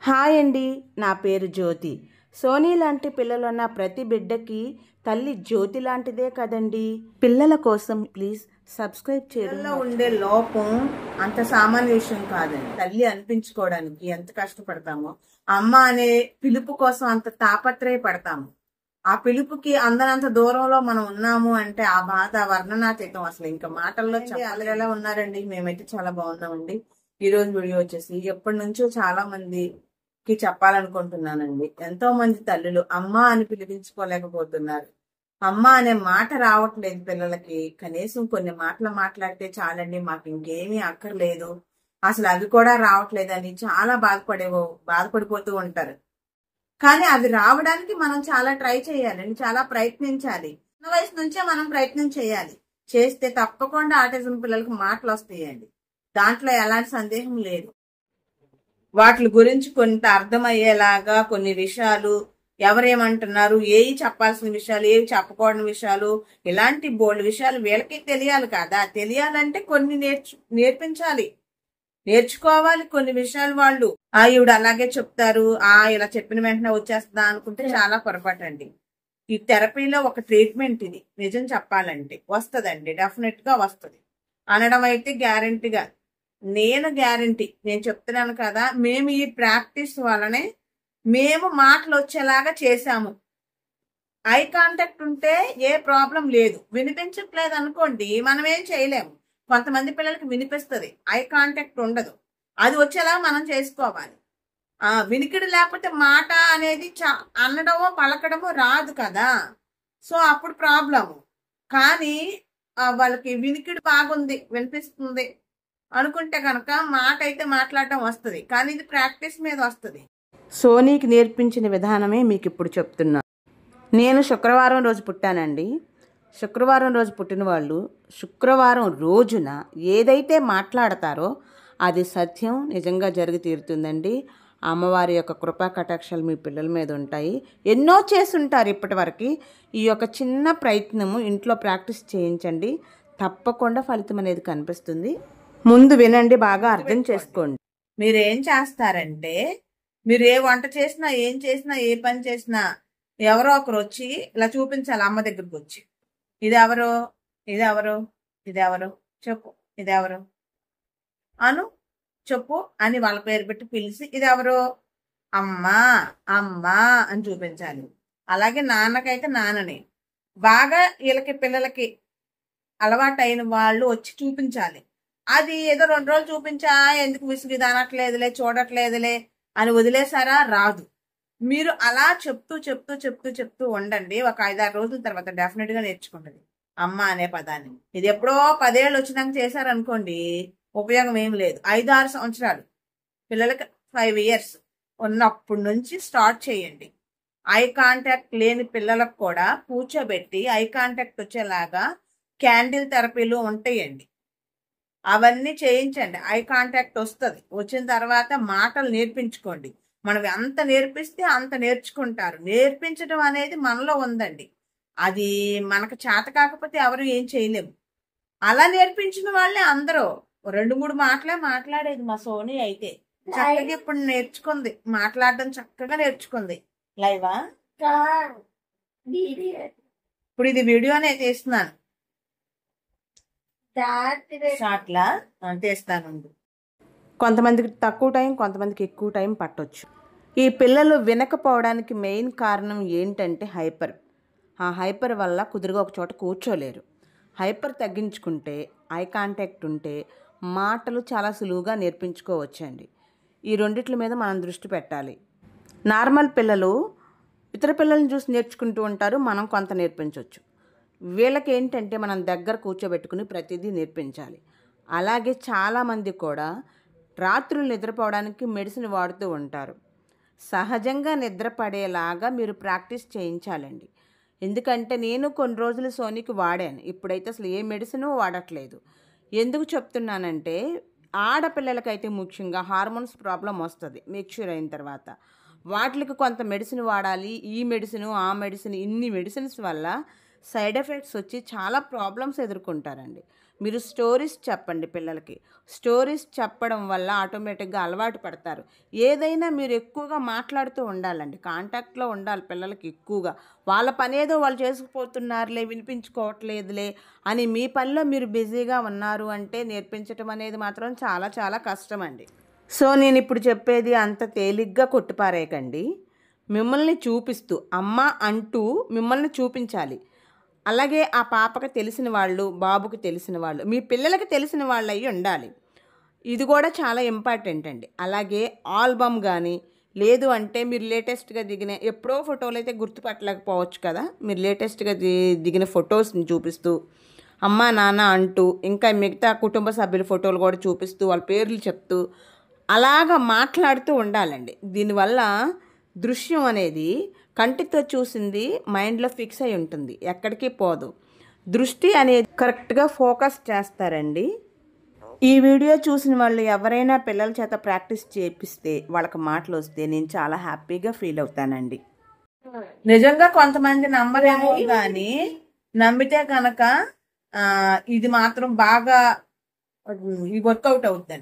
Hi అండి, నా పేరు జ్యోతి. సోనీ లాంటి పిల్లలున్న ప్రతి బిడ్డకి తల్లి జ్యోతి లాంటిదే కదండి. పిల్లల కోసం ప్లీజ్ సబ్స్క్రైబ్ చేయడంలో ఉండే లోపం అంత సామాన్య విషయం కాదండి. తల్లి అనిపించుకోవడానికి ఎంత కష్టపడతామో, అమ్మ అనే పిలుపు కోసం అంత తాపత్రయపడతాము. ఆ పిలుపుకి అందనంత దూరంలో మనం ఉన్నాము అంటే ఆ బాధ వర్ణనాతీతం. అసలు ఇంకా మాటల్లో చాలా ఎలా ఉన్నారండి. మేమైతే చాలా బాగున్నామండి. ఈ రోజు వీడియో వచ్చేసి ఎప్పటి నుంచో చాలా మందికి చెప్పాలనుకుంటున్నానండి. ఎంతో మంది తల్లులు అమ్మ అని పిలిపించుకోలేకపోతున్నారు. అమ్మ అనే మాట రావట్లేదు పిల్లలకి. కనీసం కొన్ని మాటలు మాట్లాడితే చాలండి, మాకు ఇంకేమీ అక్కర్లేదు, అసలు అవి కూడా రావట్లేదని చాలా బాధపడిపోతూ ఉంటారు. కానీ అది రావడానికి మనం చాలా ట్రై చేయాలండి, చాలా ప్రయత్నించాలి. చిన్న వయసు నుంచే మనం ప్రయత్నం చేయాలి. చేస్తే తప్పకుండా ఆటిజం పిల్లలకి మాటలు వస్తాయండి. దాంట్లో ఎలాంటి సందేహం లేదు. వాటి గురించి కొంత అర్థమయ్యేలాగా కొన్ని విషయాలు, ఎవరేమంటున్నారు, ఏవి చెప్పాల్సిన విషయాలు, ఏవి చెప్పకూడని విషయాలు, ఇలాంటి బోల్డ్ విషయాలు వీళ్ళకి తెలియాలి కదా. తెలియాలంటే కొన్ని నేర్పించాలి, నేర్చుకోవాలి కొన్ని విషయాలు. వాళ్ళు ఈవిడ అలాగే చెప్తారు, ఇలా చెప్పిన వెంటనే వచ్చేస్తుందా అనుకుంటే చాలా పొరపాటు అండి. ఈ థెరపీలో ఒక ట్రీట్మెంట్ ఇది. నిజం చెప్పాలంటే వస్తుందండి, డెఫినెట్ గా వస్తుంది అనడం అయితే గ్యారంటీగా, నేను చెప్తున్నాను కదా. మేము ఈ ప్రాక్టీస్ వల్లనే మేము మాటలు వచ్చేలాగా చేశాము. ఐ కాంటాక్ట్ ఉంటే ఏ ప్రాబ్లం లేదు. వినిపించట్లేదు అనుకోండి, మనం ఏం చేయలేము. కొంతమంది పిల్లలకి వినిపిస్తుంది, ఐ కాంటాక్ట్ ఉండదు. అది వచ్చేలా మనం చేసుకోవాలి. వినికిడి లేకపోతే మాట అనేది అనడమో పలకడమో రాదు కదా. సో అప్పుడు ప్రాబ్లము. కానీ వాళ్ళకి వినికిడి బాగుంది, వినిపిస్తుంది అనుకుంటే కనుక మాట అయితే మాట్లాడటం వస్తుంది. కానీ ఇది ప్రాక్టీస్ మీద వస్తుంది. సోనీకి నేర్పించిన విధానమే మీకు ఇప్పుడు చెప్తున్నా. నేను శుక్రవారం రోజు పుట్టానండి. శుక్రవారం రోజు పుట్టిన వాళ్ళు శుక్రవారం రోజున ఏదైతే మాట్లాడతారో అది సత్యం, నిజంగా జరిగి తీరుతుందండి. అమ్మవారి యొక్క కృపా కటాక్షాలు మీ పిల్లల మీద ఉంటాయి. ఎన్నో చేస్తుంటారు ఇప్పటి వరకు. ఈ యొక్క చిన్న ప్రయత్నము ఇంట్లో ప్రాక్టీస్ చేయించండి, తప్పకుండా ఫలితం అనేది కనిపిస్తుంది. ముందు వినండి, బాగా అర్థం చేసుకోండి. మీరేం చేస్తారంటే, మీరు ఏ వంట చేసినా, ఏం చేసినా, ఏ పని చేసినా ఎవరో ఒకరు వచ్చి ఇలా చూపించాలి. అమ్మ దగ్గరకు వచ్చి, ఇదెవరు, ఇదెవరు, ఇదెవరు చెప్పు, ఇదెవరు అను, చెప్పు అని వాళ్ళ పేరు పెట్టి పిలిచి, ఇదెవరు, అమ్మా అమ్మా అని చూపించాలి. అలాగే నాన్నకైతే నాన్నని. బాగా వీళ్ళకి పిల్లలకి అలవాటు అయిన వాళ్ళు వచ్చి చూపించాలి. అది ఏదో 2 రోజులు చూపించా, ఎందుకు విసుగు, ఇది అనట్లేదులే, చూడట్లేదులే అని వదిలేసారా, రాదు. మీరు అలా చెప్తూ ఉండండి. ఒక 5-6 రోజుల తర్వాత డెఫినెట్ గా నేర్చుకుంటుంది అమ్మ అనే పదాన్ని. ఇది ఎప్పుడో 10 ఏళ్ళు వచ్చినాక చేశారనుకోండి, ఉపయోగం ఏమి లేదు. 5-6 సంవత్సరాలు, పిల్లలకి 5 years ఉన్నప్పటి నుంచి స్టార్ట్ చేయండి. ఐ కాంటాక్ట్ లేని పిల్లలకు కూడా కూర్చోబెట్టి ఐ కాంటాక్ట్ వచ్చేలాగా క్యాండిల్ థెరపీలు ఉంటాయండి. అవన్నీ చేయించండి. ఐ కాంటాక్ట్ వస్తుంది. వచ్చిన తర్వాత మాటలు నేర్పించుకోండి. మనం ఎంత నేర్పిస్తే అంత నేర్చుకుంటారు. నేర్పించడం అనేది మనలో ఉందండి. అది మనకు చేత కాకపోతే ఎవరు ఏం చేయలేము. అలా నేర్పించిన వాళ్ళే అందరూ 2-3 మాటలే మాట్లాడేది మా సోనీ అయితే. చక్కగా ఇప్పుడు నేర్చుకుంది, మాట్లాడడం చక్కగా నేర్చుకుంది. లైవా ఇప్పుడు ఇది వీడియోనే చేస్తున్నాను, షార్ట్లా తీస్తాను. కొంతమందికి తక్కువ టైం, కొంతమందికి ఎక్కువ టైం పట్టొచ్చు. ఈ పిల్లలు వినకపోవడానికి మెయిన్ కారణం ఏంటంటే హైపర్. ఆ హైపర్ వల్ల కుదురుగా ఒక చోట కూర్చోలేరు. హైపర్ తగ్గించుకుంటే, ఐ కాంటాక్ట్ ఉంటే మాటలు చాలా సులువుగా నేర్పించుకోవచ్చండి. ఈ రెండిట్ల మీద మనం దృష్టి పెట్టాలి. నార్మల్ పిల్లలు ఇతర పిల్లల్ని చూసి నేర్చుకుంటూ ఉంటారు, మనం కొంత నేర్పించవచ్చు. వీళ్ళకి ఏంటంటే మనం దగ్గర కూర్చోబెట్టుకుని ప్రతిదీ నేర్పించాలి. అలాగే చాలామంది కూడా రాత్రులు నిద్రపోవడానికి మెడిసిన్ వాడుతూ ఉంటారు. సహజంగా నిద్రపడేలాగా మీరు ప్రాక్టీస్ చేయించాలండి. ఎందుకంటే నేను కొన్ని రోజులు సోనీకి వాడాను, ఇప్పుడైతే అసలు ఏ మెడిసిన్ వాడట్లేదు. ఎందుకు చెప్తున్నానంటే, ఆడపిల్లలకైతే ముఖ్యంగా హార్మోన్స్ ప్రాబ్లం వస్తుంది మెచ్యూర్ అయిన తర్వాత. వాటికి కొంత మెడిసిన్ వాడాలి. ఈ మెడిసిన్, ఆ మెడిసిన్, ఇన్ని మెడిసిన్స్ వల్ల సైడ్ ఎఫెక్ట్స్ వచ్చి చాలా ప్రాబ్లమ్స్ ఎదుర్కొంటారండి. మీరు స్టోరీస్ చెప్పండి పిల్లలకి. స్టోరీస్ చెప్పడం వల్ల ఆటోమేటిక్గా అలవాటు పడతారు. ఏదైనా మీరు ఎక్కువగా మాట్లాడుతూ ఉండాలండి, కాంటాక్ట్లో ఉండాలి పిల్లలకి ఎక్కువగా. వాళ్ళ పనేదో వాళ్ళు చేసుకుపోతున్నారులే, వినిపించుకోవట్లేదులే అని మీ పనిలో మీరు బిజీగా ఉన్నారు అంటే నేర్పించటం అనేది మాత్రం చాలా చాలా కష్టం అండి. సో నేను ఇప్పుడు చెప్పేది అంత తేలిగ్గా కొట్టిపారేయకండి. మిమ్మల్ని చూపిస్తూ అమ్మ అంటూ మిమ్మల్ని చూపించాలి. అలాగే ఆ పాపకి తెలిసిన వాళ్ళు, బాబుకి తెలిసిన వాళ్ళు, మీ పిల్లలకి తెలిసిన వాళ్ళు అయ్యి ఉండాలి. ఇది కూడా చాలా ఇంపార్టెంట్ అండి. అలాగే ఆల్బమ్ కానీ, లేదు అంటే మీరు లేటెస్ట్గా దిగిన ఎప్పుడో ఫోటోలు అయితే గుర్తుపట్టలేకపోవచ్చు కదా, మీరు లేటెస్ట్గా దిగిన ఫొటోస్ని చూపిస్తూ అమ్మ నాన్న అంటూ, ఇంకా మిగతా కుటుంబ సభ్యుల ఫోటోలు కూడా చూపిస్తూ వాళ్ళ పేర్లు చెప్తూ అలాగా మాట్లాడుతూ ఉండాలండి. దీనివల్ల దృశ్యం అనేది కంటితో చూసింది మైండ్లో ఫిక్స్ అయి ఉంటుంది, ఎక్కడికి పోదు. దృష్టి అనేది కరెక్ట్గా ఫోకస్ చేస్తారండి. ఈ వీడియో చూసిన వాళ్ళు ఎవరైనా పిల్లల చేత ప్రాక్టీస్ చేపిస్తే వాళ్ళకి మాటలు వస్తే నేను చాలా హ్యాపీగా ఫీల్ అవుతానండి. నిజంగా కొంతమంది నమ్మరేమో కానీ నమ్మితే కనుక ఇది మాత్రం బాగా వర్కౌట్ అవుతుంది.